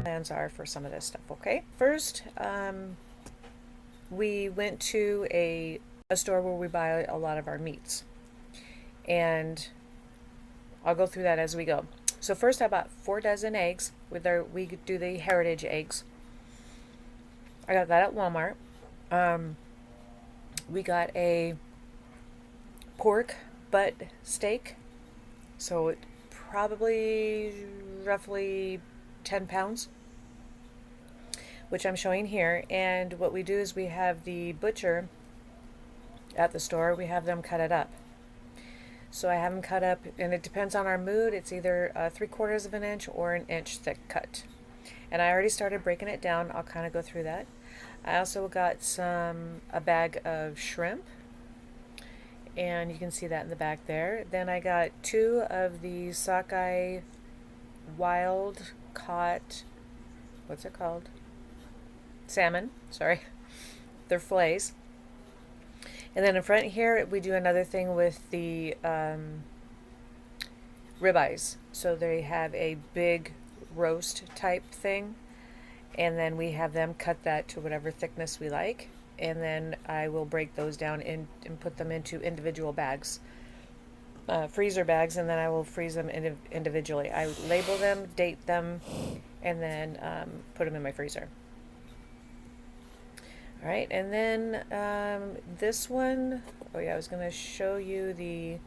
plans are for some of this stuff. Okay, first, we went to a store where we buy a lot of our meats, and I'll go through that as we go. So first, I bought 4 dozen eggs. We do the heritage eggs. I got that at Walmart. Um, we got a pork butt steak, so it probably roughly 10 pounds, which I'm showing here. And what we do is we have the butcher at the store, we have them cut it up. So I have them cut up, and it depends on our mood. It's either 3/4 of an inch or an inch thick cut. And I already started breaking it down. I'll kind of go through that. I also got a bag of shrimp, and you can see that in the back there. Then I got 2 of the sockeye wild caught, what's it called? Salmon, sorry. They're fillets. And then in front here, we do another thing with the ribeyes. So they have a big roast type thing, and then we have them cut that to whatever thickness we like. And then I will break those down and put them into individual bags, freezer bags, and then I will freeze them individually. I label them, date them, and then put them in my freezer. All right, and then this one, oh yeah, I was going to show you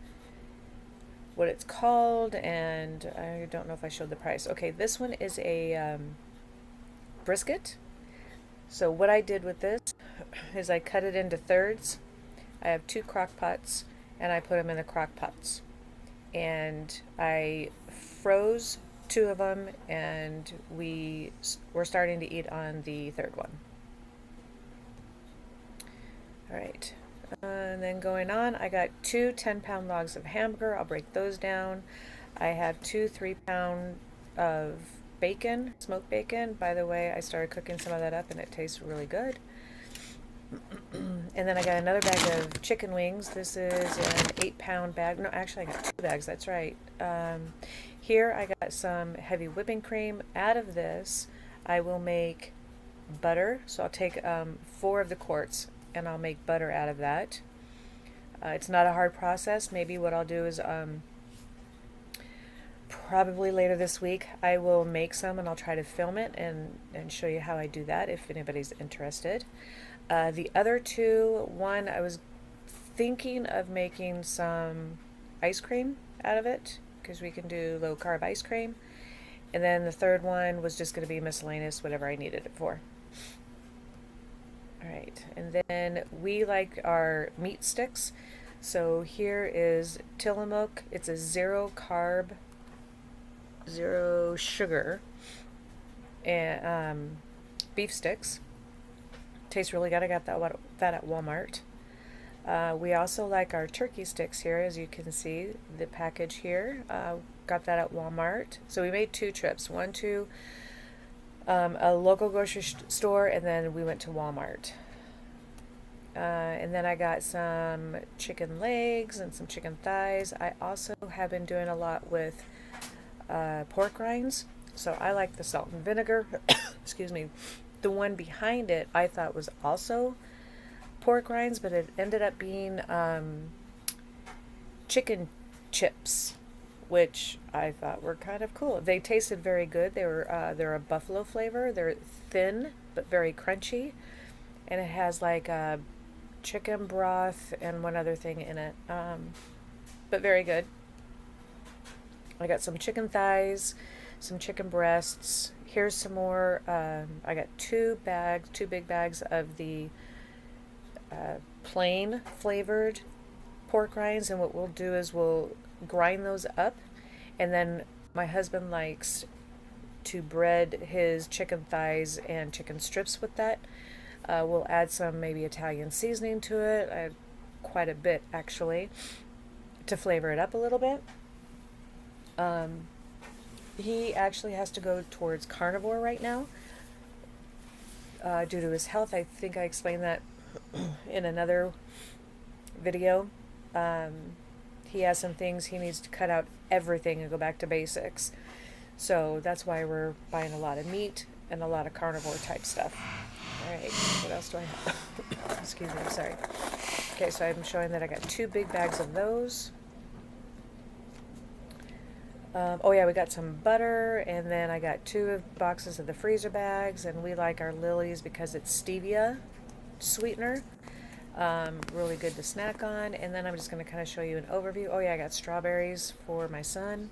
what it's called, and I don't know if I showed the price. Okay, this one is a brisket. So what I did with this is I cut it into thirds. I have 2 crock pots, and I put them in the crock pots. And I froze 2 of them, and we're starting to eat on the third one. All right, and then going on, I got 2 10-pound logs of hamburger. I'll break those down. I have 2 3-pound of bacon, smoked bacon. By the way, I started cooking some of that up, and it tastes really good. And then I got another bag of chicken wings. This is an 8-pound bag. No, actually, I got 2 bags. That's right. Here I got some heavy whipping cream. Out of this, I will make butter. So I'll take 4 of the quarts, and I'll make butter out of that. It's not a hard process. Maybe what I'll do is probably later this week I will make some, and I'll try to film it and show you how I do that if anybody's interested. The other 2, one I was thinking of making some ice cream out of it, because we can do low carb ice cream. And then the third one was just going to be miscellaneous, whatever I needed it for. All right, and then we like our meat sticks. So here is Tillamook. It's a 0 carb, 0 sugar, and beef sticks. Tastes really good. I got that at Walmart. We also like our turkey sticks here, as you can see the package here. Got that at Walmart. So we made 2 trips. One to a local grocery store, and then we went to Walmart. And then I got some chicken legs and some chicken thighs. I also have been doing a lot with pork rinds. So I like the salt and vinegar. Excuse me. The one behind it I thought was also pork rinds, but it ended up being chicken chips, which I thought were kind of cool. They tasted very good. They're a buffalo flavor. They're thin but very crunchy, and it has like a chicken broth and one other thing in it, but very good. I got some chicken thighs, some chicken breasts. Here's some more. I got 2 big bags of the plain flavored pork rinds, and what we'll do is we'll grind those up, and then my husband likes to bread his chicken thighs and chicken strips with that. We'll add some maybe Italian seasoning to it. I have quite a bit actually to flavor it up a little bit. He actually has to go towards carnivore right now due to his health. I think I explained that in another video. He has some things he needs to cut out everything and go back to basics. So that's why we're buying a lot of meat and a lot of carnivore type stuff. All right, what else do I have? Excuse me, I'm sorry. Okay, so I'm showing that I got 2 big bags of those. Oh yeah, we got some butter, and then I got 2 boxes of the freezer bags, and we like our Lily's because it's stevia sweetener. Really good to snack on. And then I'm just going to kind of show you an overview. Oh yeah, I got strawberries for my son,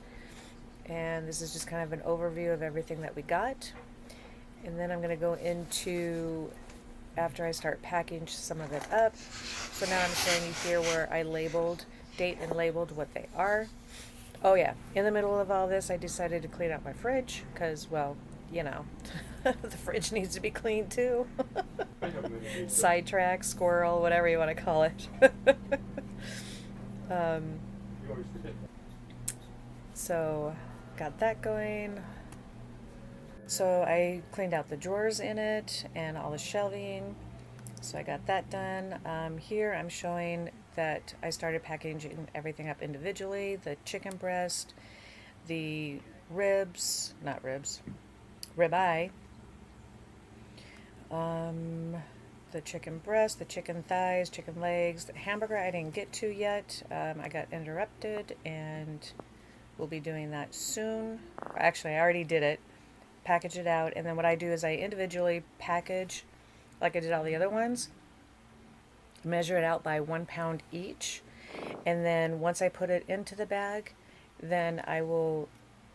and this is just kind of an overview of everything that we got. And then I'm going to go into, after I start packing some of it up. So now I'm showing you here where I date and labeled what they are. Oh yeah, in the middle of all this, I decided to clean out my fridge because, well, you know, the fridge needs to be cleaned too. Sidetrack, squirrel, whatever you want to call it. um, so, got that going. So I cleaned out the drawers in it and all the shelving. So I got that done. Here I'm showing that I started packaging everything up individually. The chicken breast, the ribeye, the chicken breast, the chicken thighs, chicken legs. The hamburger I didn't get to yet. I got interrupted, and we'll be doing that soon. Actually, I already did it. Package it out, and then what I do is I individually package like I did all the other ones, measure it out by 1 pound each, and then once I put it into the bag, then I will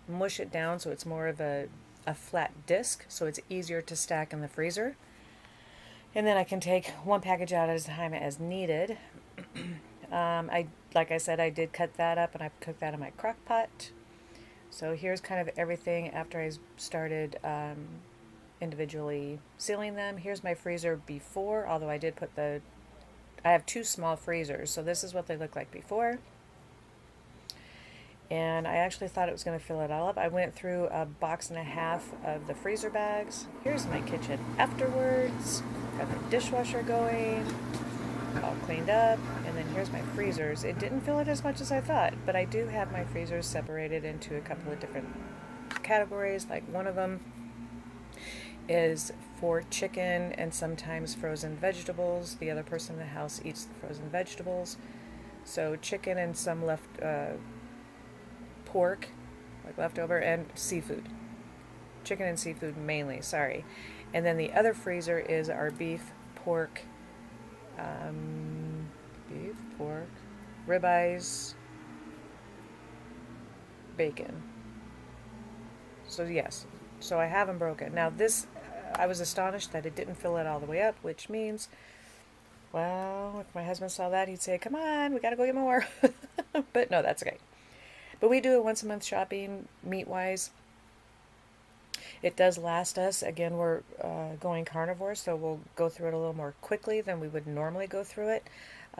mush it down so it's more of a flat disc, so it's easier to stack in the freezer. And then I can take 1 package out at a time as needed. Like I said, I did cut that up and I cooked that in my crock pot. So here's kind of everything after I started individually sealing them. Here's my freezer before, although I have 2 small freezers, so this is what they look like before. And I actually thought it was going to fill it all up. I went through a box and a half of the freezer bags. Here's my kitchen afterwards. Got the dishwasher going, all cleaned up. And then here's my freezers. It didn't fill it as much as I thought, but I do have my freezers separated into a couple of different categories. Like one of them is for chicken and sometimes frozen vegetables. The other person in the house eats the frozen vegetables. So chicken and some pork, like leftover, and seafood. Chicken and seafood mainly, sorry. And then the other freezer is our beef, pork, ribeyes, bacon. So yes, so I have them broken. Now this, I was astonished that it didn't fill it all the way up, which means, well, if my husband saw that, he'd say, come on, we gotta go get more. But no, that's okay. But we do a once a month shopping, meat-wise. It does last us. Again, we're going carnivore, so we'll go through it a little more quickly than we would normally go through it.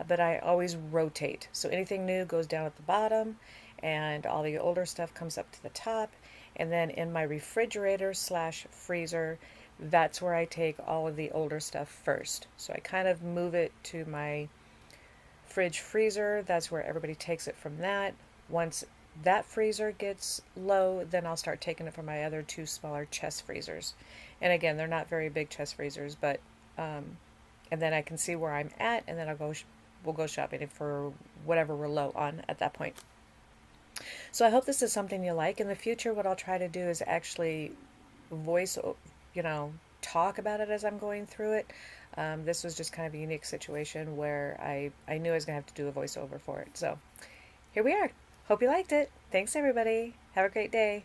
But I always rotate. So anything new goes down at the bottom, and all the older stuff comes up to the top. And then in my refrigerator / freezer, that's where I take all of the older stuff first. So I kind of move it to my fridge freezer. That's where everybody takes it from that. Once that freezer gets low, then I'll start taking it from my other 2 smaller chest freezers. And again, they're not very big chest freezers, but and then I can see where I'm at, and then we'll go shopping for whatever we're low on at that point. So I hope this is something you like. In the future, what I'll try to do is actually talk about it as I'm going through it. This was just kind of a unique situation where I knew I was going to have to do a voiceover for it. So here we are. Hope you liked it. Thanks, everybody. Have a great day.